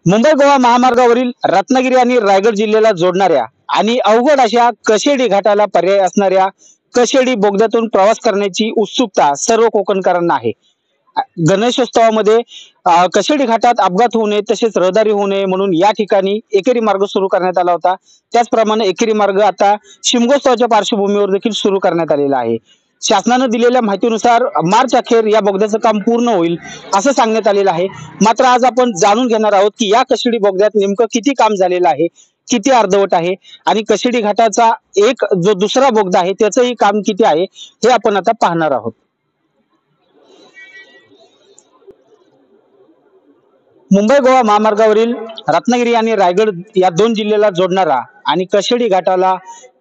मुंबई गोवा महामार्गावरील रत्नागिरी आणि रायगड जिल्ह्याला जोडणाऱ्या आणि अवघड अशा कशेडी घाटाला पर्याय असणाऱ्या कशेडी बोगद्यातून प्रवास करण्याची उत्सुकता सर्व कोकणकरांना आहे। गणेशोत्सवामध्ये कशेडी घाटात अपघात होऊ नये तसेच रहदारी होऊ नये म्हणून या ठिकाणी एकेरी मार्ग सुरू करण्यात आला होता। त्याचप्रमाणे एकेरी मार्ग आता शिमगोत्सवाच्या पार्श्वभूमीवर देखील सुरू करण्यात आलेला आहे। शासनाने दिलेल्या माहितीनुसार मार्च अखेर या बोगद्याचं काम पूर्ण होईल असं सांगण्यात आलेलं आहे। मात्र आज आपण जाणून घेणार आहोत की या कशेडी बोगद्यात नेमकं किती काम झालेलं आहे, किती अर्धवट आहे आणि कशेडी घाटाचा एक जो दुसरा बोगदा आहे त्याचंही काम किती आहे हे आपण आता पाहणार आहोत। मुंबई गोवा महामार्गावरील रत्नागिरी आणि रायगड या दोन जिल्ह्याला जोडणारा आणि कशेडी घाटाला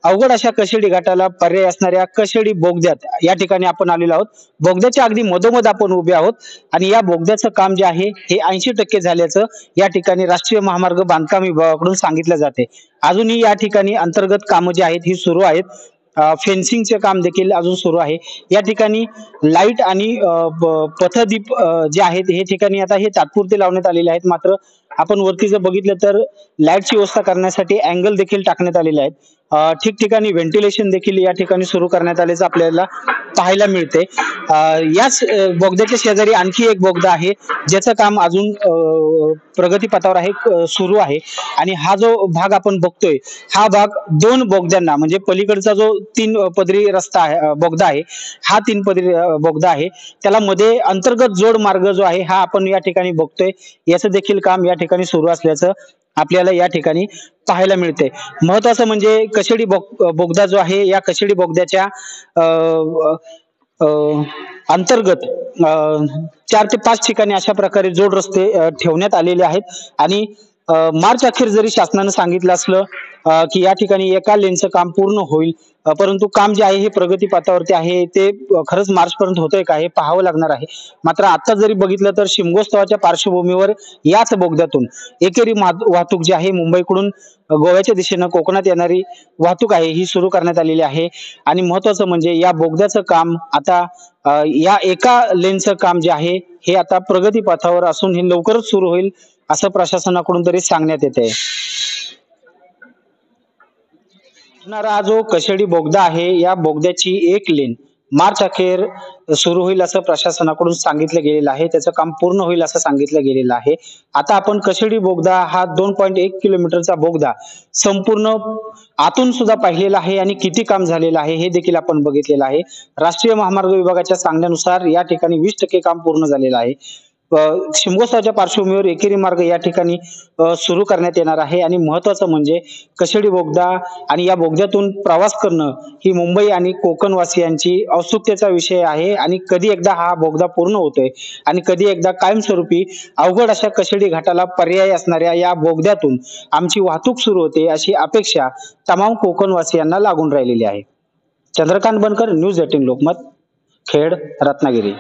अवघड अशा कशेडी घाटाला पर्याय असणाऱ्या कशेडी बोगद्यात या ठिकाणी आपण आलेलो आहोत। बोगद्याच्या अगदी मधोमध आपण उभे आहोत आणि या बोगद्याचं काम जे आहे हे 80% झाल्याचं या ठिकाणी राष्ट्रीय महामार्ग बांधकाम विभागाकडून सांगितलं जाते। अजूनही या ठिकाणी अंतर्गत कामं जी आहेत ही सुरू आहेत। फेन्सिंगचे काम देखील अजून सुरू आहे। या ठिकाणी लाईट आणि पथदीप जे आहेत हे ठिकाणी आता हे तात्पुरते लावण्यात आलेले आहेत। मात्र आपण वरती जर बघितलं तर लाईटची व्यवस्था करण्यासाठी अँगल देखील टाकण्यात आलेले आहेत। ठिकठिकाणी व्हेंटिलेशन देखील या ठिकाणी सुरू करण्यात आल्याचं आपल्याला पाहायला मिळते। याच बोगद्याच्या शेजारी आणखी एक बोगदा आहे ज्याचं काम अजून प्रगतीपथावर आहे, सुरू आहे। आणि हा जो भाग आपण बघतोय हा भाग दोन बोगद्यांना म्हणजे पलीकडचा जो 3 पदरी रस्ता आहे बोगदा आहे हा 3 पदरी बोगदा आहे त्याला मध्ये अंतर्गत जोड मार्ग जो आहे हा आपण या ठिकाणी बघतोय। याचं देखील काम या ठिकाणी सुरू असल्याचं आपल्याला या ठिकाणी पाहायला मिळते। महत्त्वाचं म्हणजे कशेडी बोगदा जो आहे या कशेडी बोगद्याच्या अंतर्गत 4 ते 5 ठिकाणी अशा प्रकारे जोड रस्ते ठेवण्यात आलेले आहेत। आणि मार्च अखेर जरी शासनाने सांगितलं असलं की या ठिकाणी एका लेनचं काम पूर्ण होईल, परंतु काम जे आहे हे प्रगतीपथावरती आहे ते खरंच मार्च पर्यंत होतंय का हे पाहावं लागणार आहे। मात्र आता जरी बघितलं तर शिमगोत्सवाच्या पार्श्वभूमीवर याच बोगद्यातून एकेरी वाहतूक जी आहे मुंबईकडून गोव्याच्या दिशेनं कोकणात येणारी वाहतूक आहे ही सुरू करण्यात आलेली आहे। आणि महत्त्वाचं म्हणजे या बोगद्याचं काम आता या एका लेनचं काम जे आहे हे आता प्रगतीपथावर असून हे लवकरच सुरू होईल असं प्रशासनाकडून तरी सांगण्यात येते। हा जो कशेडी बोगदा आहे या बोगद्याची एक लेन मार्च अखेर सुरू होईल असं प्रशासनाकडून सांगितलं गेलेलं आहे। त्याचं काम पूर्ण होईल असं सांगितलं गेलेलं आहे। आता आपण कशेडी बोगदा हा 2.1 किलोमीटरचा बोगदा संपूर्ण आतून सुद्धा पाहिलेला आहे आणि किती काम झालेलं आहे हे देखील आपण बघितलेलं आहे। राष्ट्रीय महामार्ग विभागाच्या सांगण्यानुसार या ठिकाणी 20% काम पूर्ण झालेलं आहे। शिमगोत्सवाच्या पार्श्वभूमीवर एकेरी मार्ग या ठिकाणी सुरू करण्यात येणार आहे। आणि महत्त्वाचं म्हणजे कशेडी बोगदा आणि या बोगद्यातून प्रवास करणं ही मुंबई आणि कोकणवासियांची औत्सुक्याचा विषय आहे। आणि कधी एकदा हा बोगदा पूर्ण होतोय आणि कधी एकदा कायमस्वरूपी अवघड अशा कशेडी घाटाला पर्याय असणाऱ्या या बोगद्यातून आमची वाहतूक सुरू होते अशी अपेक्षा तमाम कोकणवासियांना लागून राहिलेली आहे। चंद्रकांत बनकर, न्यूज 18 लोकमत, खेड, रत्नागिरी।